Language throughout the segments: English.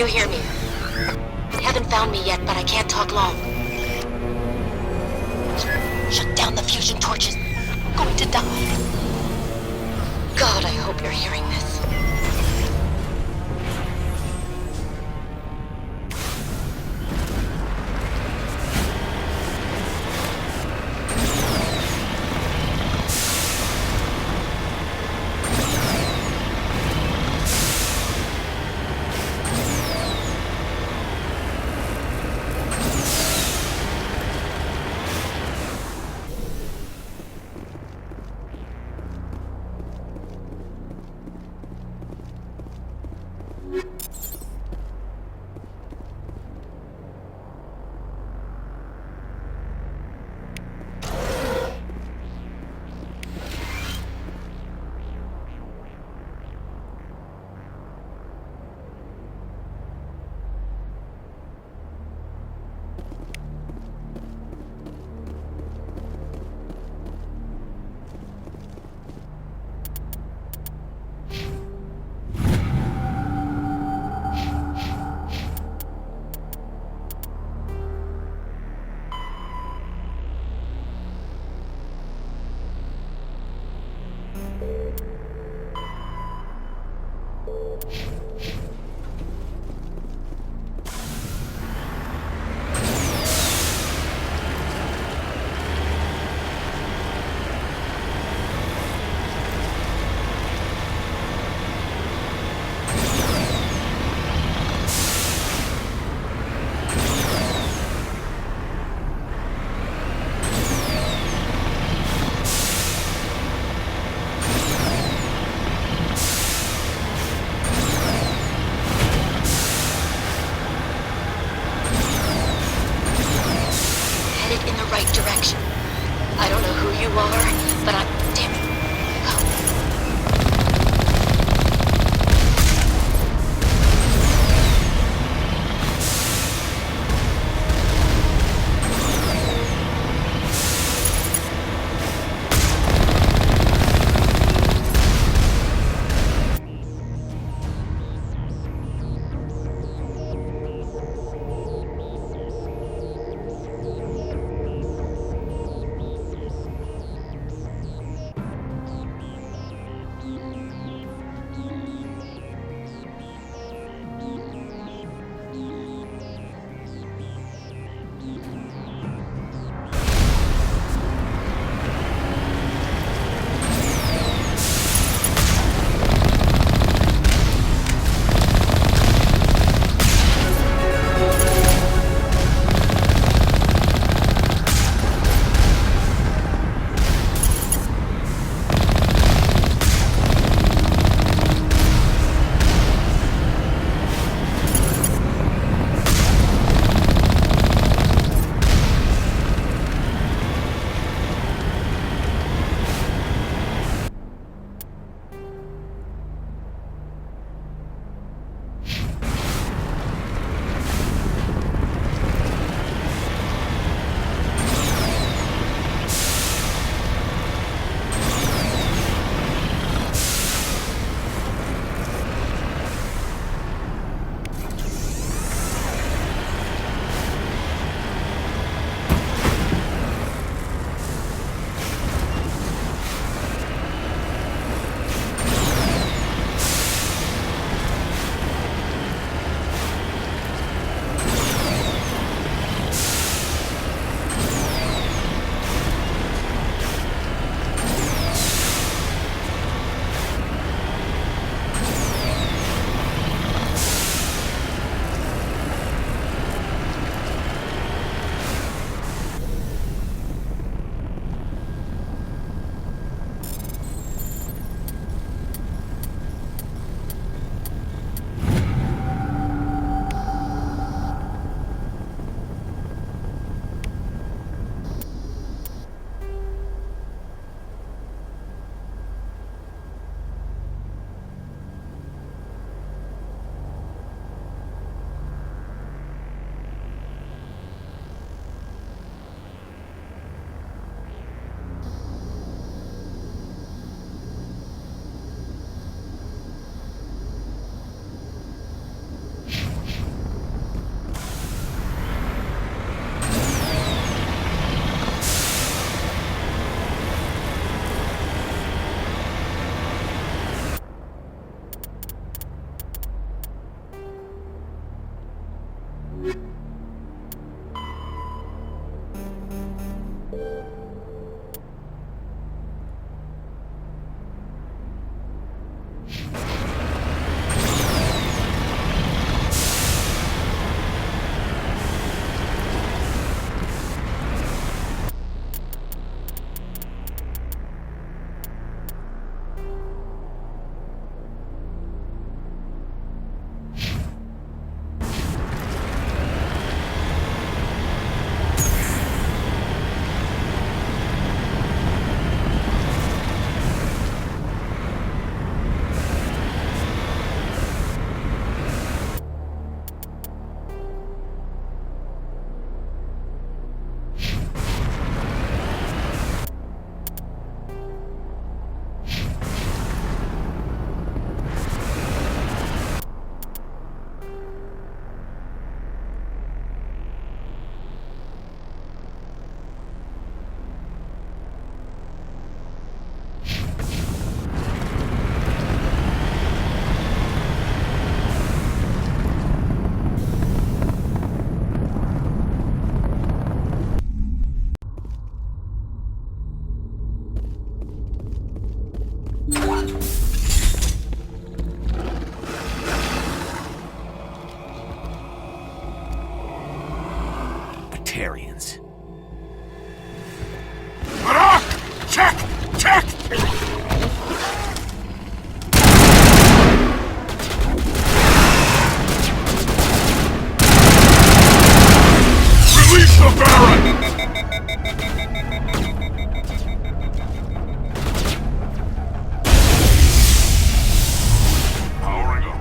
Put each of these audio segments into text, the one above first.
You hear me? Haven't found me yet, but I can't talk long. Shut down the fusion torches. I'm going to die. God, I hope you're hearing this. Batarians. Barak! Check! Check! Release the Baron! Powering up.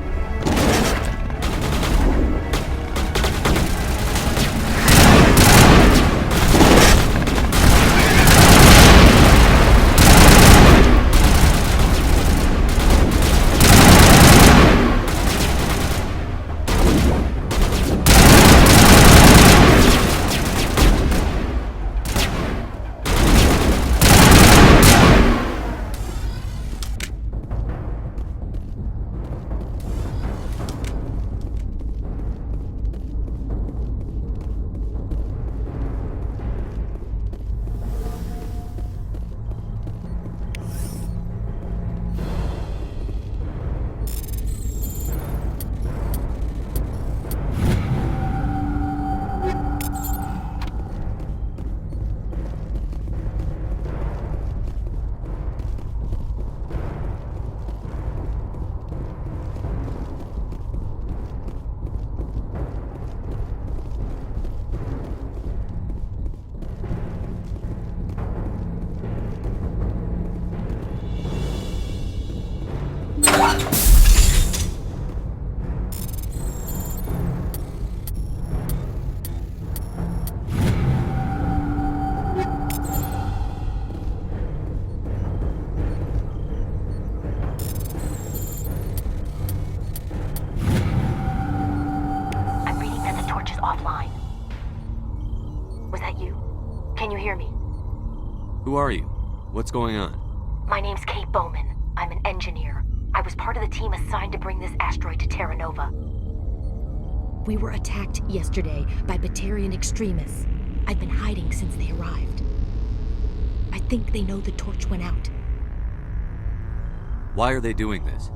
I'm reading that the torch is offline. Was that you? Can you hear me? Who are you? What's going on? My name's Kate Bowman. I'm an engineer. I was part of the team assigned to bring this asteroid to Terra Nova. We were attacked yesterday by Batarian extremists. I've been hiding since they arrived. I think they know the torch went out. Why are they doing this?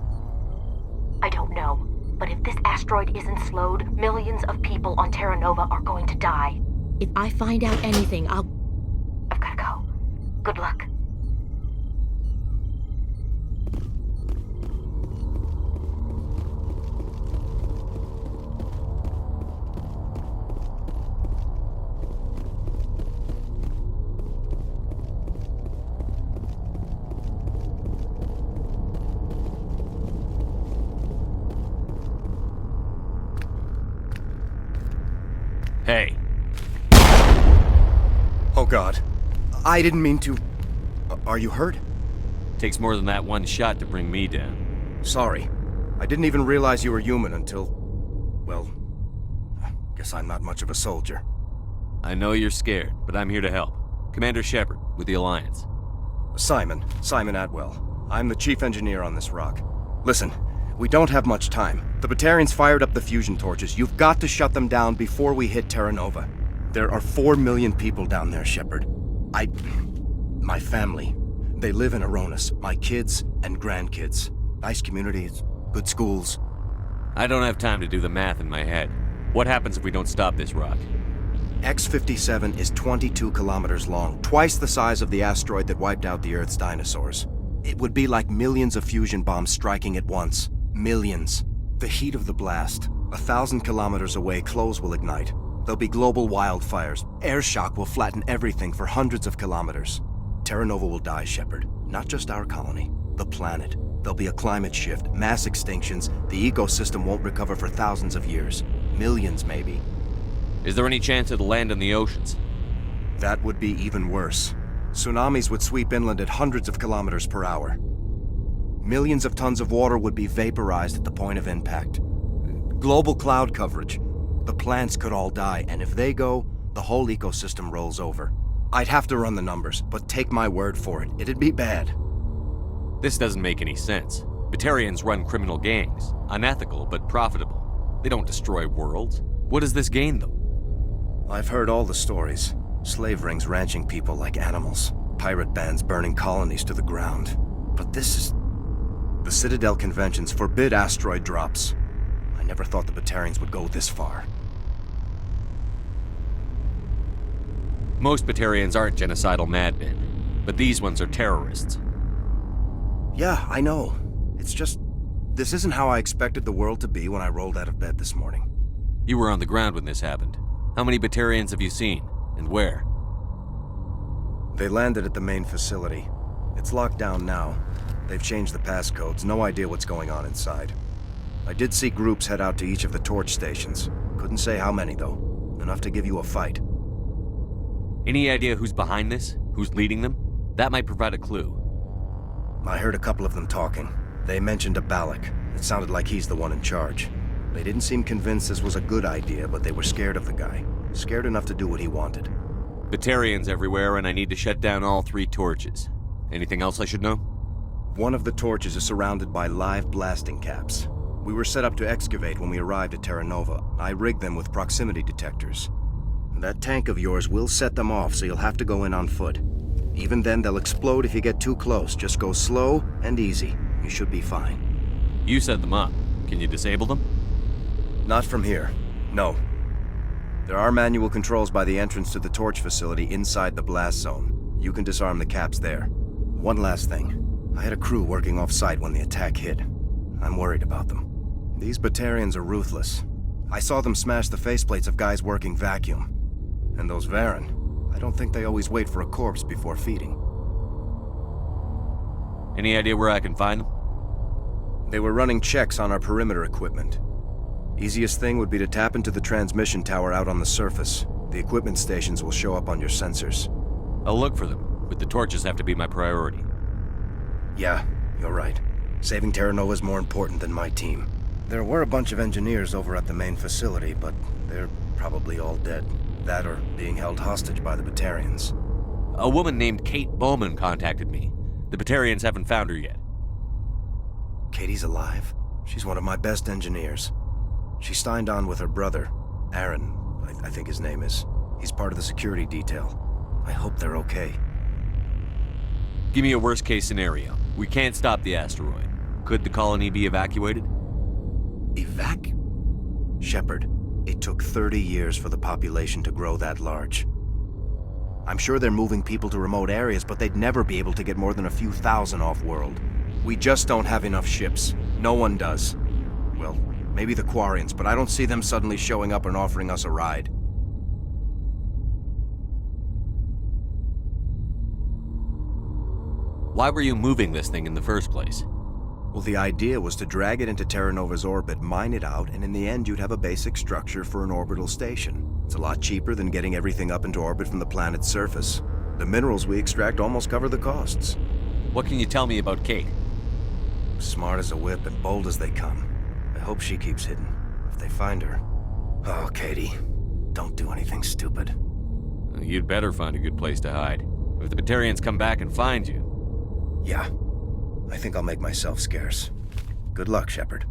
I don't know, but if this asteroid isn't slowed, millions of people on Terra Nova are going to die. If I find out anything, I've gotta go. Good luck. Hey. Oh God. I didn't mean to... Are you hurt? Takes more than that one shot to bring me down. Sorry. I didn't even realize you were human until... Well... Guess I'm not much of a soldier. I know you're scared, but I'm here to help. Commander Shepard, with the Alliance. Simon Atwell. I'm the chief engineer on this rock. Listen, we don't have much time. The Batarians fired up the fusion torches. You've got to shut them down before we hit Terra Nova. There are 4 million people down there, Shepard. My family. They live in Aronis. My kids and grandkids. Nice communities, good schools. I don't have time to do the math in my head. What happens if we don't stop this rock? X-57 is 22 kilometers long, twice the size of the asteroid that wiped out the Earth's dinosaurs. It would be like millions of fusion bombs striking at once. Millions. The heat of the blast. 1,000 kilometers away, clothes will ignite. There'll be global wildfires. Air shock will flatten everything for hundreds of kilometers. Terra Nova will die, Shepard. Not just our colony. The planet. There'll be a climate shift, mass extinctions. The ecosystem won't recover for thousands of years. Millions, maybe. Is there any chance it'll land in the oceans? That would be even worse. Tsunamis would sweep inland at hundreds of kilometers per hour. Millions of tons of water would be vaporized at the point of impact. Global cloud coverage. The plants could all die, and if they go, the whole ecosystem rolls over. I'd have to run the numbers, but take my word for it, it'd be bad. This doesn't make any sense. Batarians run criminal gangs. Unethical, but profitable. They don't destroy worlds. What does this gain them? I've heard all the stories. Slave rings ranching people like animals. Pirate bands burning colonies to the ground. But this is... The Citadel Conventions forbid asteroid drops. I never thought the Batarians would go this far. Most Batarians aren't genocidal madmen, but these ones are terrorists. Yeah, I know. It's just... this isn't how I expected the world to be when I rolled out of bed this morning. You were on the ground when this happened. How many Batarians have you seen? And where? They landed at the main facility. It's locked down now. They've changed the passcodes, no idea what's going on inside. I did see groups head out to each of the torch stations. Couldn't say how many, though. Enough to give you a fight. Any idea who's behind this? Who's leading them? That might provide a clue. I heard a couple of them talking. They mentioned a Balak. It sounded like he's the one in charge. They didn't seem convinced this was a good idea, but they were scared of the guy. Scared enough to do what he wanted. Batarians everywhere, and I need to shut down all 3 torches. Anything else I should know? One of the torches is surrounded by live blasting caps. We were set up to excavate when we arrived at Terra Nova. I rigged them with proximity detectors. That tank of yours will set them off, so you'll have to go in on foot. Even then, they'll explode if you get too close. Just go slow and easy. You should be fine. You set them up. Can you disable them? Not from here. No. There are manual controls by the entrance to the torch facility inside the blast zone. You can disarm the caps there. One last thing. I had a crew working off-site when the attack hit. I'm worried about them. These Batarians are ruthless. I saw them smash the faceplates of guys working vacuum. And those Varen, I don't think they always wait for a corpse before feeding. Any idea where I can find them? They were running checks on our perimeter equipment. Easiest thing would be to tap into the transmission tower out on the surface. The equipment stations will show up on your sensors. I'll look for them, but the torches have to be my priority. Yeah, you're right. Saving Terra Nova is more important than my team. There were a bunch of engineers over at the main facility, but they're probably all dead. That or being held hostage by the Batarians. A woman named Kate Bowman contacted me. The Batarians haven't found her yet. Katie's alive. She's one of my best engineers. She signed on with her brother, Aaron, I think his name is. He's part of the security detail. I hope they're okay. Give me a worst-case scenario. We can't stop the asteroid. Could the colony be evacuated? Shepard, it took 30 years for the population to grow that large. I'm sure they're moving people to remote areas, but they'd never be able to get more than a few thousand off-world. We just don't have enough ships. No one does. Well, maybe the Quarians, but I don't see them suddenly showing up and offering us a ride. Why were you moving this thing in the first place? Well, the idea was to drag it into Terra Nova's orbit, mine it out, and in the end you'd have a basic structure for an orbital station. It's a lot cheaper than getting everything up into orbit from the planet's surface. The minerals we extract almost cover the costs. What can you tell me about Kate? Smart as a whip and bold as they come. I hope she keeps hidden. If they find her... Oh, Katie, don't do anything stupid. You'd better find a good place to hide. If the Batarians come back and find you... Yeah. I think I'll make myself scarce. Good luck, Shepard.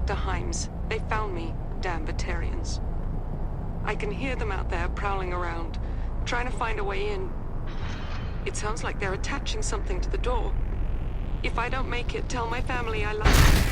Dr. Himes. They found me, damn Batarians. I can hear them out there prowling around, trying to find a way in. It sounds like they're attaching something to the door. If I don't make it, tell my family I love them.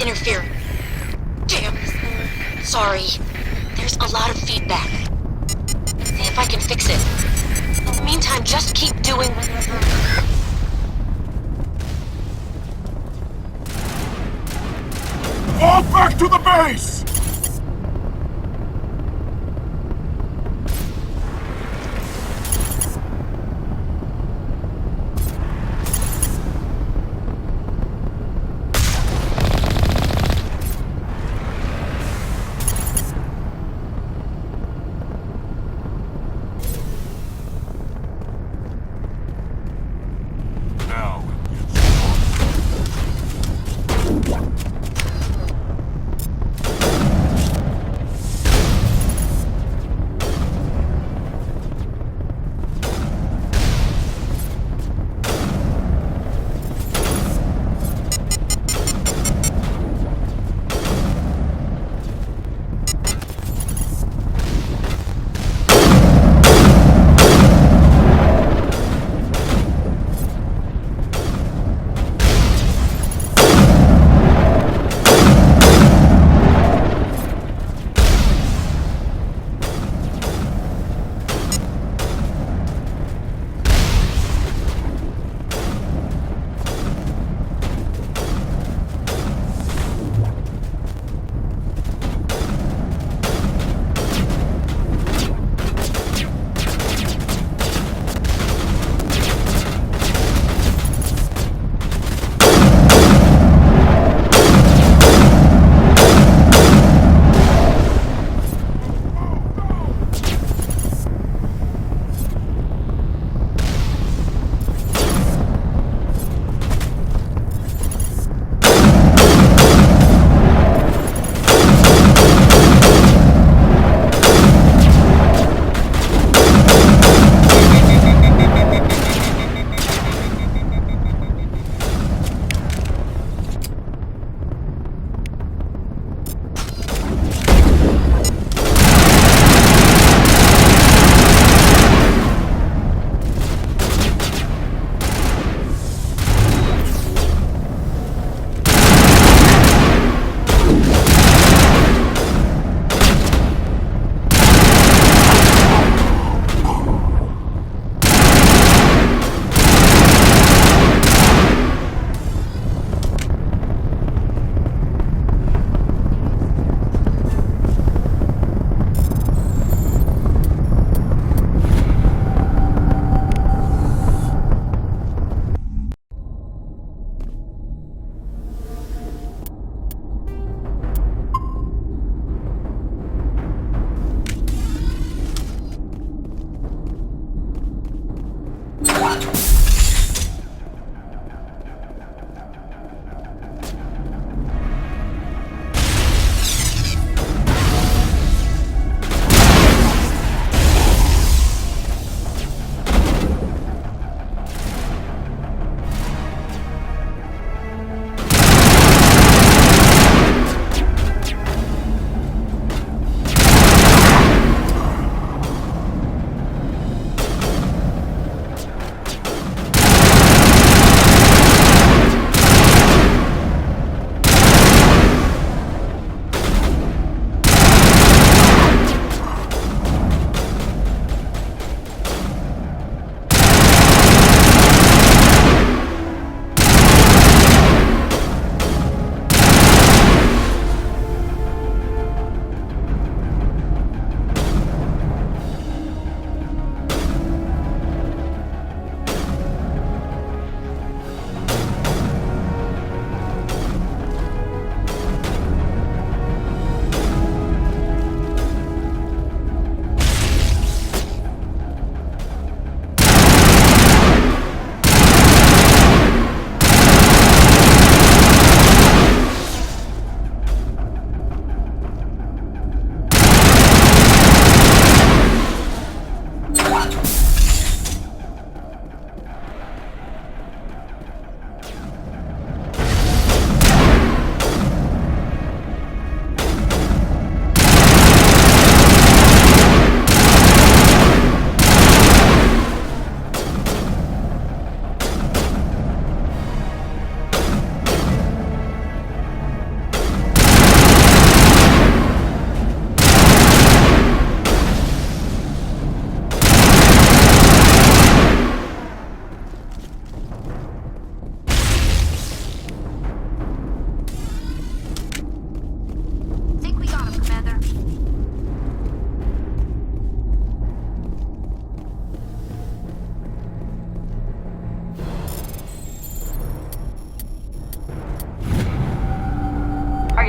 interfering. Damn. Sorry. There's a lot of feedback. See if I can fix it. In the meantime, just keep doing... Fall back to the base! Now it gets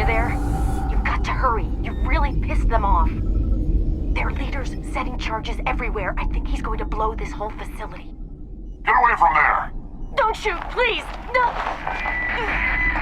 you there? You've got to hurry. You've really pissed them off. Their leader's setting charges everywhere. I think he's going to blow this whole facility. Get away from there! Don't shoot, please! No!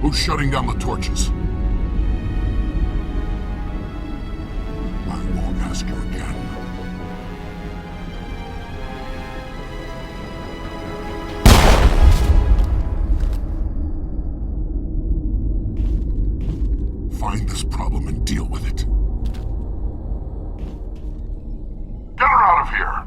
Who's shutting down the torches? I won't ask you again. Find this problem and deal with it. Get her out of here!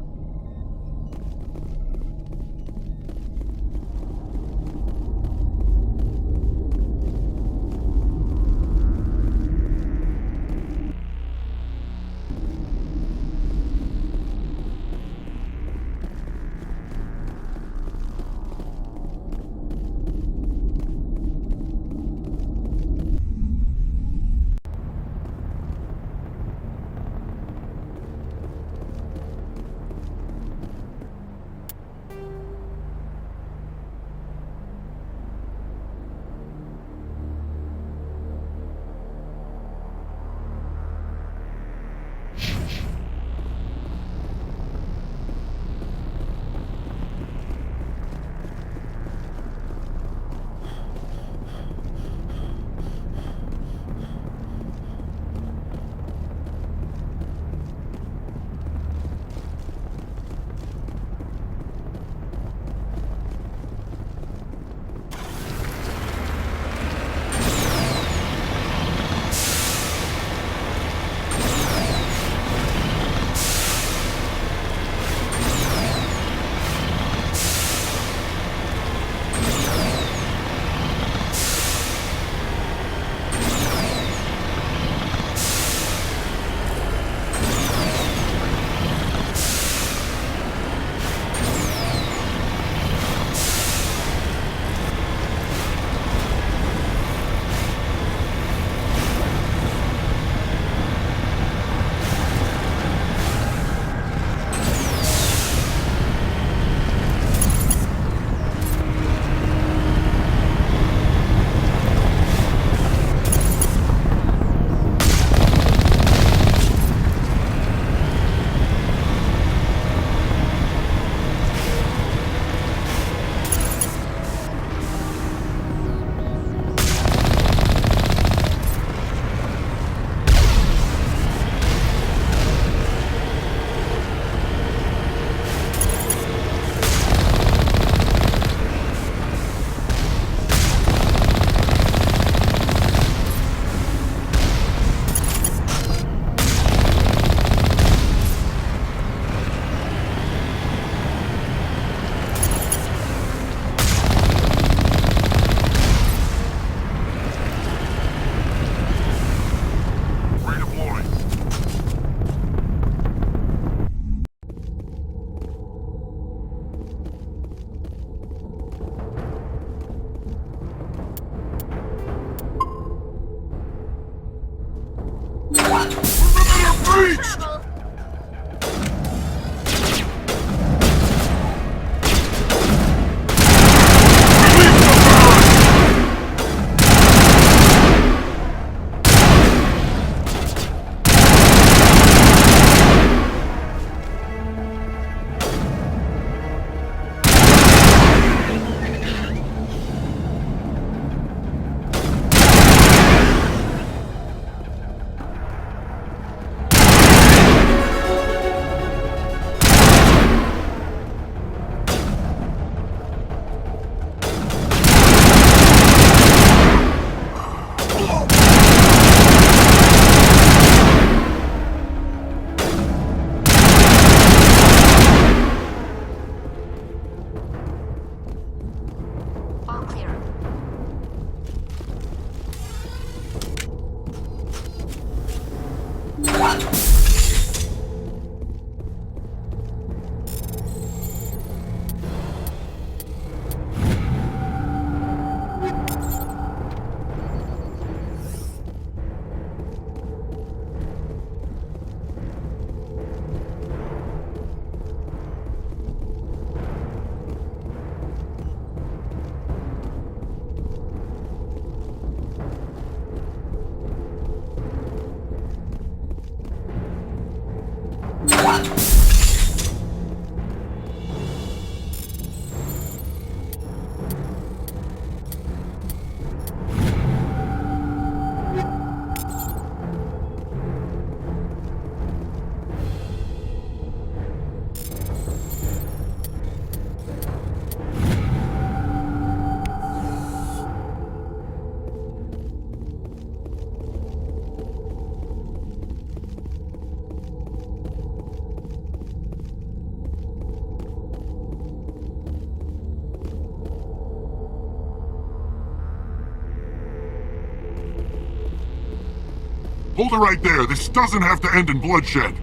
Hold it right there. This doesn't have to end in bloodshed.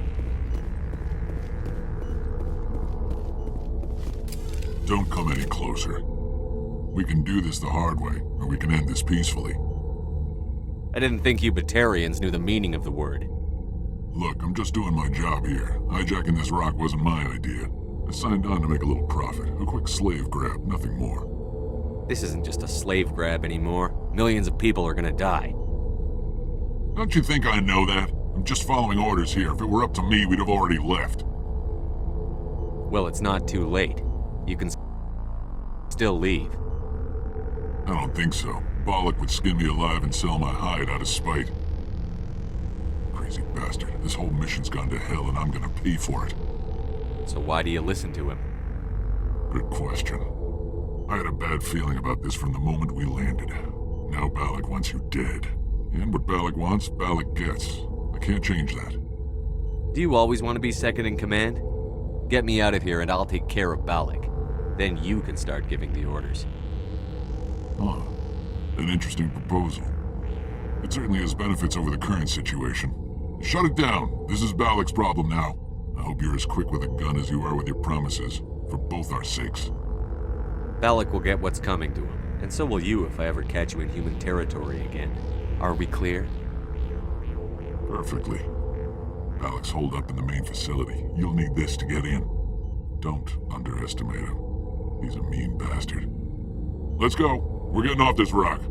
Don't come any closer. We can do this the hard way, or we can end this peacefully. I didn't think you Batarians knew the meaning of the word. Look, I'm just doing my job here. Hijacking this rock wasn't my idea. I signed on to make a little profit. A quick slave grab, nothing more. This isn't just a slave grab anymore. Millions of people are gonna die. Don't you think I know that? I'm just following orders here. If it were up to me, we'd have already left. Well, it's not too late. You can still leave. I don't think so. Bollock would skin me alive and sell my hide out of spite. Crazy bastard. This whole mission's gone to hell and I'm gonna pay for it. So why do you listen to him? Good question. I had a bad feeling about this from the moment we landed. Now Bollock wants you dead. And what Bollock wants, Bollock gets. I can't change that. Do you always want to be second in command? Get me out of here and I'll take care of Balak. Then you can start giving the orders. Huh. An interesting proposal. It certainly has benefits over the current situation. Shut it down. This is Balak's problem now. I hope you're as quick with a gun as you are with your promises, for both our sakes. Balak will get what's coming to him, and so will you if I ever catch you in human territory again. Are we clear? Perfectly. Balak's holed up in the main facility. You'll need this to get in. Don't underestimate him. He's a mean bastard. Let's go. We're getting off this rock.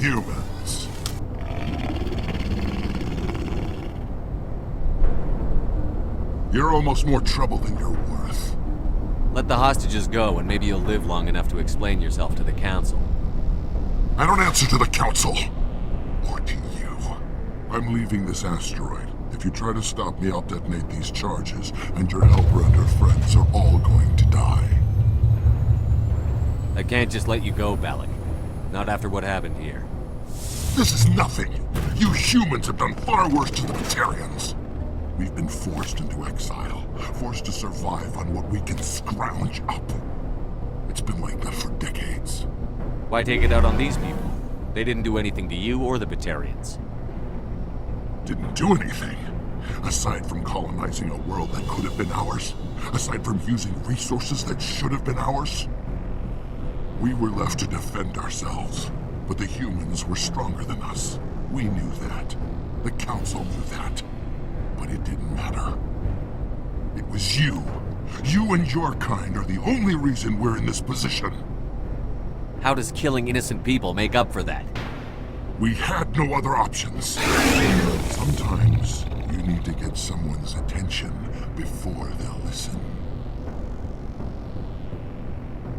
humans. You're almost more trouble than you're worth. Let the hostages go, and maybe you'll live long enough to explain yourself to the Council. I don't answer to the Council. Or to you. I'm leaving this asteroid. If you try to stop me, I'll detonate these charges, and your helper and her friends are all going to die. I can't just let you go, Balak. Not after what happened here. This is nothing. You humans have done far worse to the Batarians. We've been forced into exile, forced to survive on what we can scrounge up. It's been like that for decades. Why take it out on these people? They didn't do anything to you or the Batarians. Didn't do anything. Aside from colonizing a world that could have been ours. Aside from using resources that should have been ours. We were left to defend ourselves. But the humans were stronger than us. We knew that. The Council knew that. But it didn't matter. It was you. You and your kind are the only reason we're in this position. How does killing innocent people make up for that? We had no other options. Sometimes you need to get someone's attention before they'll listen.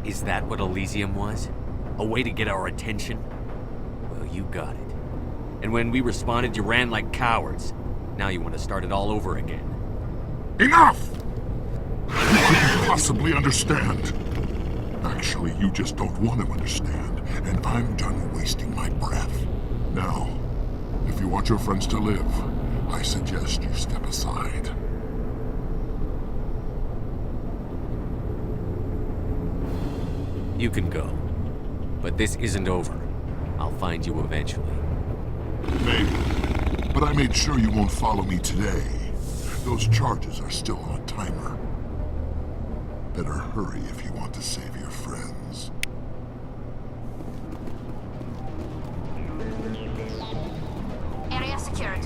Is that what Elysium was? A way to get our attention? Well, you got it. And when we responded, you ran like cowards. Now you want to start it all over again. Enough! You couldn't possibly understand. Actually, you just don't want to understand, and I'm done wasting my breath. Now, if you want your friends to live, I suggest you step aside. You can go. But this isn't over. I'll find you eventually. Maybe. But I made sure you won't follow me today. Those charges are still on a timer. Better hurry if you want to save your friends. Area secured.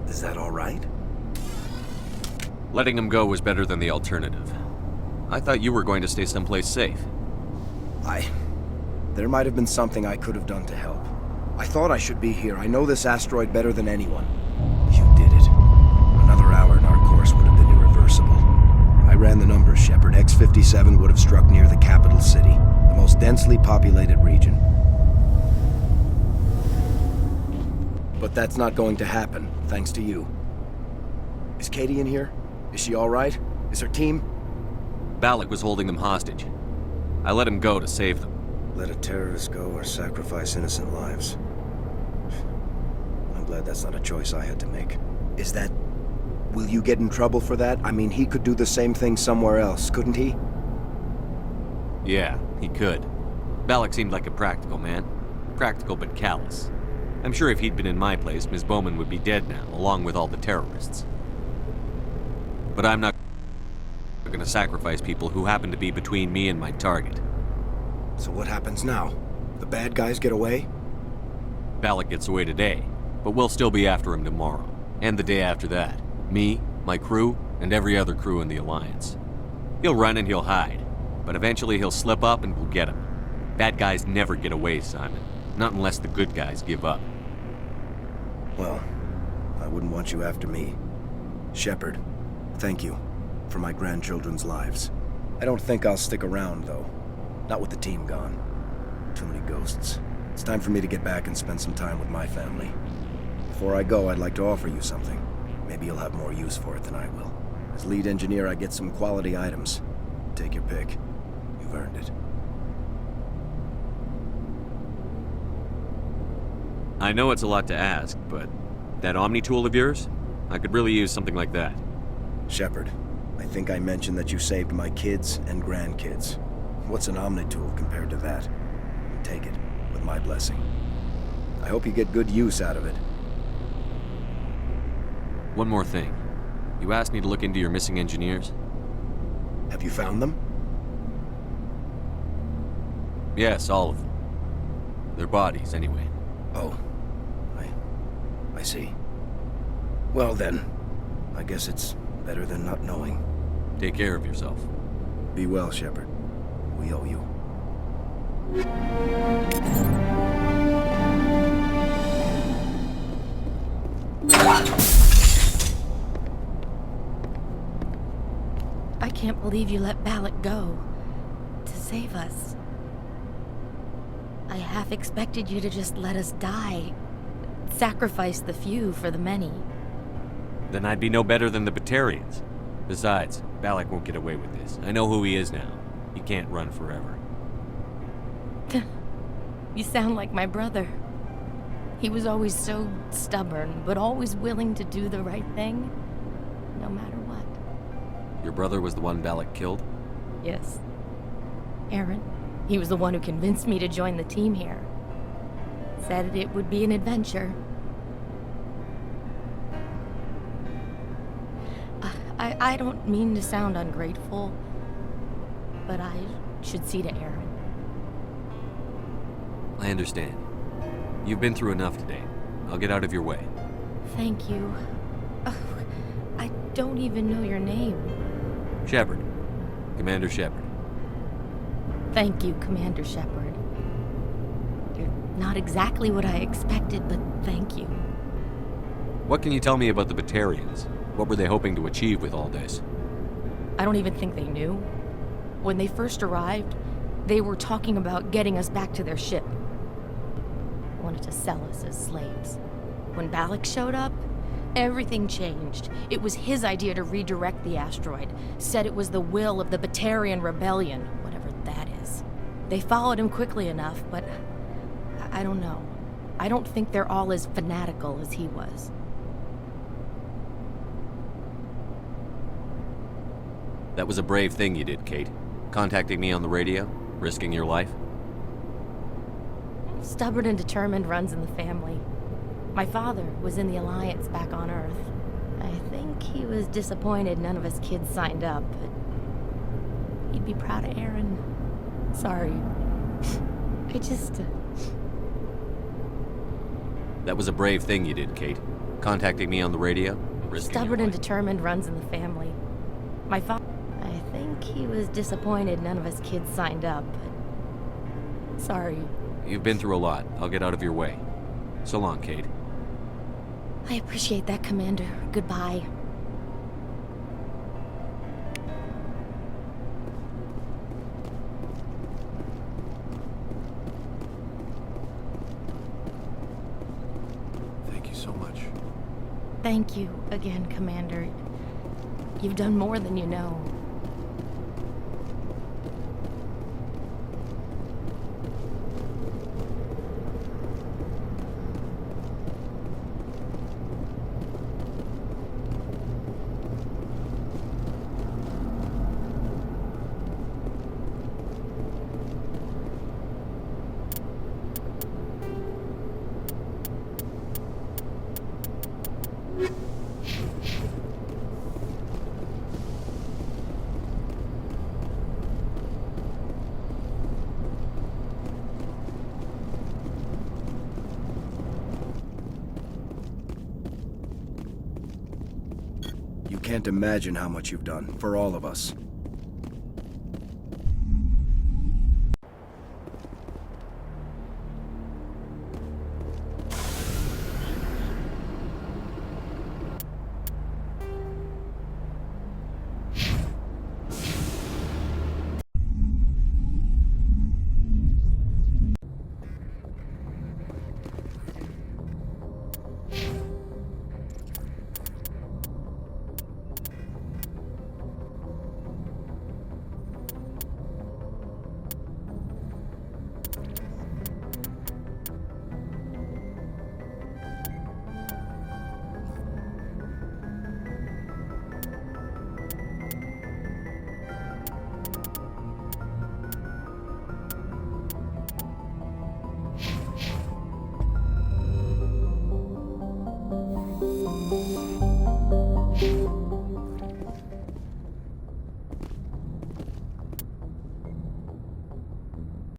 Is that all right? Letting him go was better than the alternative. I thought you were going to stay someplace safe. There might have been something I could have done to help. I thought I should be here. I know this asteroid better than anyone. You did it. Another hour and our course would have been irreversible. I ran the numbers, Shepard. X-57 would have struck near the capital city, the most densely populated region. But that's not going to happen, thanks to you. Is Katie in here? Is she all right? Is her team? Balak was holding them hostage. I let him go to save them. Let a terrorist go or sacrifice innocent lives. I'm glad that's not a choice I had to make. Is that... Will you get in trouble for that? I mean, he could do the same thing somewhere else, couldn't he? Yeah, he could. Balak seemed like a practical man. Practical but callous. I'm sure if he'd been in my place, Ms. Bowman would be dead now, along with all the terrorists. But I'm not going to sacrifice people who happen to be between me and my target. So what happens now? The bad guys get away? Balak gets away today, but we'll still be after him tomorrow, and the day after that. Me, my crew, and every other crew in the Alliance. He'll run and he'll hide, but eventually he'll slip up and we'll get him. Bad guys never get away, Simon. Not unless the good guys give up. Well, I wouldn't want you after me. Shepard, thank you for my grandchildren's lives. I don't think I'll stick around, though. Not with the team gone. Too many ghosts. It's time for me to get back and spend some time with my family. Before I go, I'd like to offer you something. Maybe you'll have more use for it than I will. As lead engineer, I get some quality items. Take your pick. You've earned it. I know it's a lot to ask, but that Omni tool of yours? I could really use something like that. Shepard, I think I mentioned that you saved my kids and grandkids. What's an Omni tool compared to that? Take it, with my blessing. I hope you get good use out of it. One more thing. You asked me to look into your missing engineers? Have you found them? Yes, all of them. Their bodies, anyway. Oh. I see. Well then, I guess it's better than not knowing. Take care of yourself. Be well, Shepard. We owe you. I can't believe you let Balak go. To save us. I half expected you to just let us die. Sacrifice the few for the many. Then I'd be no better than the Batarians. Besides, Balak won't get away with this. I know who he is now. He can't run forever. You sound like my brother. He was always so stubborn, but always willing to do the right thing, no matter what. Your brother was the one Balak killed? Yes. Aaron. He was the one who convinced me to join the team here. Said it would be an adventure. I don't mean to sound ungrateful, but I should see to Aaron. I understand. You've been through enough today. I'll get out of your way. Thank you. Oh, I don't even know your name. Shepard. Commander Shepard. Thank you, Commander Shepard. You're not exactly what I expected, but thank you. What can you tell me about the Batarians? What were they hoping to achieve with all this? I don't even think they knew. When they first arrived, they were talking about getting us back to their ship. Wanted to sell us as slaves. When Balak showed up, everything changed. It was his idea to redirect the asteroid. Said it was the will of the Batarian Rebellion, whatever that is. They followed him quickly enough, but I don't know. I don't think they're all as fanatical as he was. That was a brave thing you did, Kate. Contacting me on the radio, risking your life. Stubborn and determined runs in the family. My father was in the Alliance back on Earth. I think he was disappointed none of his kids signed up, but he'd be proud of Aaron. Sorry. I just... That was a brave thing you did, Kate. Contacting me on the radio, risking Stubborn your and life. determined runs in the family. My father... I think he was disappointed none of his kids signed up, but... Sorry. You've been through a lot. I'll get out of your way. So long, Kate. I appreciate that, Commander. Goodbye. Thank you Thank you again, Commander. You've done more than you know. You can't imagine how much you've done, for all of us.